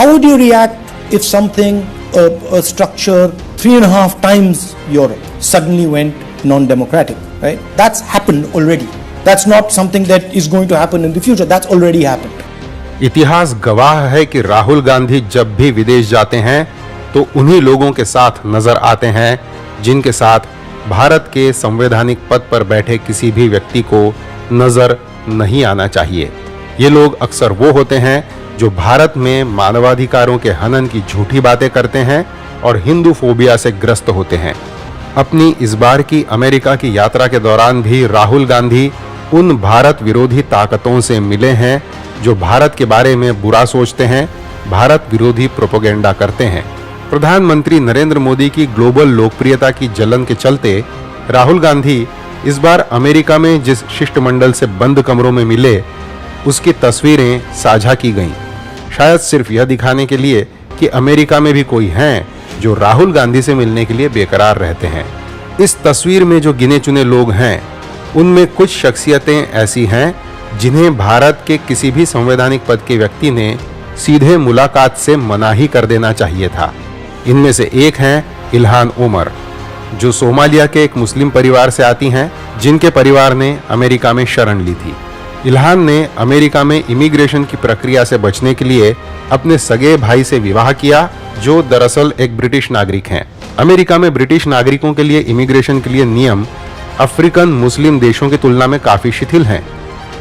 how would you react if something, a structure 3.5 times Europe suddenly went non-democratic, right? That's happened already. That's not something that is going to happen in the future. That's already happened. इतिहास गवाह है कि राहुल गांधी जब भी विदेश जाते हैं तो उन्हीं लोगों के साथ नजर आते हैं जिनके साथ भारत के संवैधानिक पद पर बैठे किसी भी व्यक्ति को नजर नहीं आना चाहिए। ये लोग अक्सर वो होते हैं जो भारत में मानवाधिकारों के हनन की झूठी बातें करते हैं और हिंदू फोबिया से ग्रस्त होते हैं। अपनी इस बार की अमेरिका की यात्रा के दौरान भी राहुल गांधी उन भारत विरोधी ताकतों से मिले हैं जो भारत के बारे में बुरा सोचते हैं, भारत विरोधी प्रोपेगेंडा करते हैं। प्रधानमंत्री नरेंद्र मोदी की ग्लोबल लोकप्रियता की जलन के चलते राहुल गांधी इस बार अमेरिका में जिस शिष्टमंडल से बंद कमरों में मिले उसकी तस्वीरें साझा की गईं, शायद सिर्फ यह दिखाने के लिए कि अमेरिका में भी कोई हैं जो राहुल गांधी से मिलने के लिए बेकरार रहते हैं। इस तस्वीर में जो गिने चुने लोग हैं उनमें कुछ शख्सियतें ऐसी हैं जिन्हें भारत के किसी भी संवैधानिक पद के व्यक्ति ने सीधे मुलाकात से मनाही कर देना चाहिए था। इनमें से एक हैं इल्हान ओमर, जो सोमालिया के एक मुस्लिम परिवार से आती हैं जिनके परिवार ने अमेरिका में शरण ली थी। इल्हान ने अमेरिका में इमिग्रेशन की प्रक्रिया से बचने के लिए अपने सगे भाई से विवाह किया जो दरअसल एक ब्रिटिश नागरिक हैं। अमेरिका में ब्रिटिश नागरिकों के लिए इमिग्रेशन के लिए नियम अफ्रीकन मुस्लिम देशों की तुलना में काफी शिथिल हैं।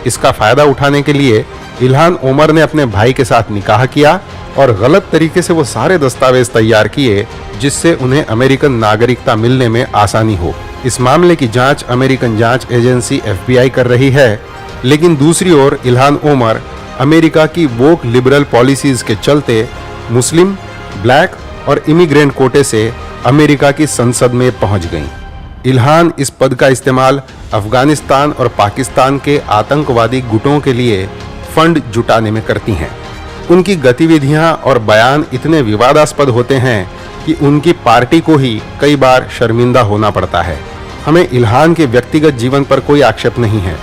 इसका फायदा उठाने के लिए इल्हान ओमर ने अपने भाई के साथ निकाह किया और गलत तरीके से वो सारे दस्तावेज तैयार किए जिससे उन्हें अमेरिकन नागरिकता मिलने में आसानी हो। इस मामले की जांच अमेरिकन जांच एजेंसी FBI कर रही है, लेकिन दूसरी ओर इल्हान ओमर अमेरिका की वोक लिबरल पॉलिसीज के चलते मुस्लिम, ब्लैक और इमिग्रेंट कोटे से अमेरिका की संसद में पहुंच गईं। इल्हान इस पद का इस्तेमाल अफगानिस्तान और पाकिस्तान के आतंकवादी गुटों के लिए फंड जुटाने में करती हैं। उनकी गतिविधियां और बयान इतने विवादास्पद होते हैं कि उनकी पार्टी को ही कई बार शर्मिंदा होना पड़ता है। हमें इल्हान के व्यक्तिगत जीवन पर कोई आक्षेप नहीं है,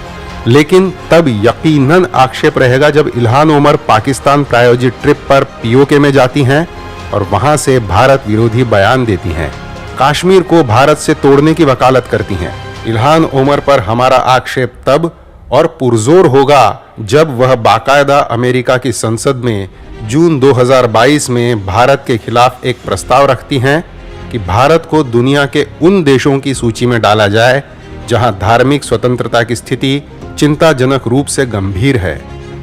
लेकिन तब यकीनन आक्षेप रहेगा जब इल्हान ओमर पाकिस्तान प्रायोजित ट्रिप पर POK में जाती हैं और वहां से भारत विरोधी बयान देती हैं, कश्मीर को भारत से तोड़ने की वकालत करती हैं। इल्हान ओमर पर हमारा आक्षेप तब और पुरजोर होगा जब वह बाकायदा अमेरिका की संसद में जून 2022 में भारत के खिलाफ एक प्रस्ताव रखती हैं कि भारत को दुनिया के उन देशों की सूची में डाला जाए जहां धार्मिक स्वतंत्रता की स्थिति चिंताजनक रूप से गंभीर है।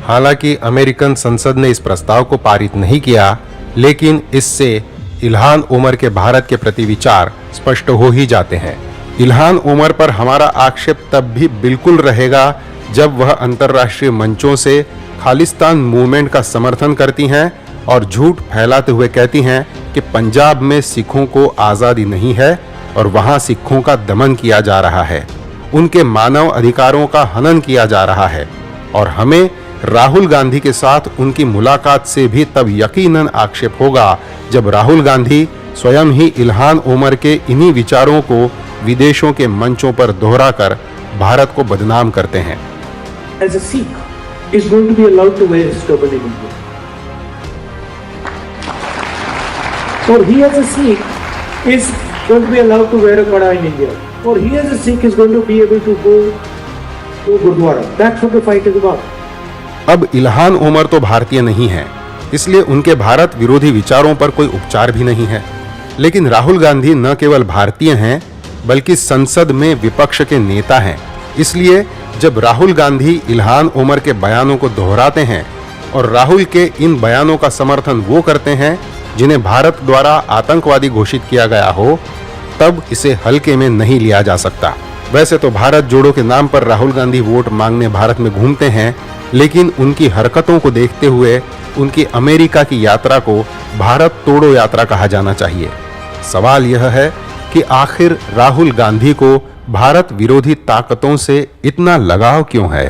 हालांकि अमेरिकन संसद ने इस प्रस्ताव को पारित नहीं किया, लेकिन इससे इल्हान ओमर के भारत के प्रति विचार स्पष्ट हो ही जाते हैं। इल्हान ओमर पर हमारा आक्षेप तब भी बिल्कुल रहेगा जब वह अंतर्राष्ट्रीय मंचों से खालिस्तान मूवमेंट का समर्थन करती हैं और झूठ फैलाते हुए कहती हैं कि पंजाब में सिखों को आज़ादी नहीं है और वहां सिखों का दमन किया जा रहा है, उनके मानव अधिकारों का हनन किया जा रहा है। और हमें राहुल गांधी के साथ उनकी मुलाकात से भी तब यकीनन आक्षेप होगा जब राहुल गांधी स्वयं ही इल्हान ओमर के इन्हीं विचारों को विदेशों के मंचों पर दोहराकर भारत को बदनाम करते हैं। As a Sikh is going to be allowed to wear his turban in India, or he as a Sikh is going to be allowed to wear a kada in India, or he as a Sikh is going to be able to go to Gurdwara. That's what the fight is about. अब Ilhan Omar तो भारतीय नहीं है, इसलिए उनके भारत विरोधी विचारों पर कोई उपचार भी नहीं है। लेकिन राहुल गांधी न केवल भारतीय हैं बल्कि संसद में विपक्ष के नेता हैं। इसलिए जब राहुल गांधी इल्हान ओमर के बयानों को दोहराते हैं और राहुल के इन बयानों का समर्थन वो करते हैं जिन्हें भारत द्वारा आतंकवादी घोषित किया गया हो, तब इसे हल्के में नहीं लिया जा सकता। वैसे तो भारत जोड़ो के नाम पर राहुल गांधी वोट मांगने भारत में घूमते हैं, लेकिन उनकी हरकतों को देखते हुए उनकी अमेरिका की यात्रा को भारत तोड़ो यात्रा कहा जाना चाहिए। सवाल यह है कि आखिर राहुल गांधी को भारत विरोधी ताकतों से इतना लगाव क्यों है?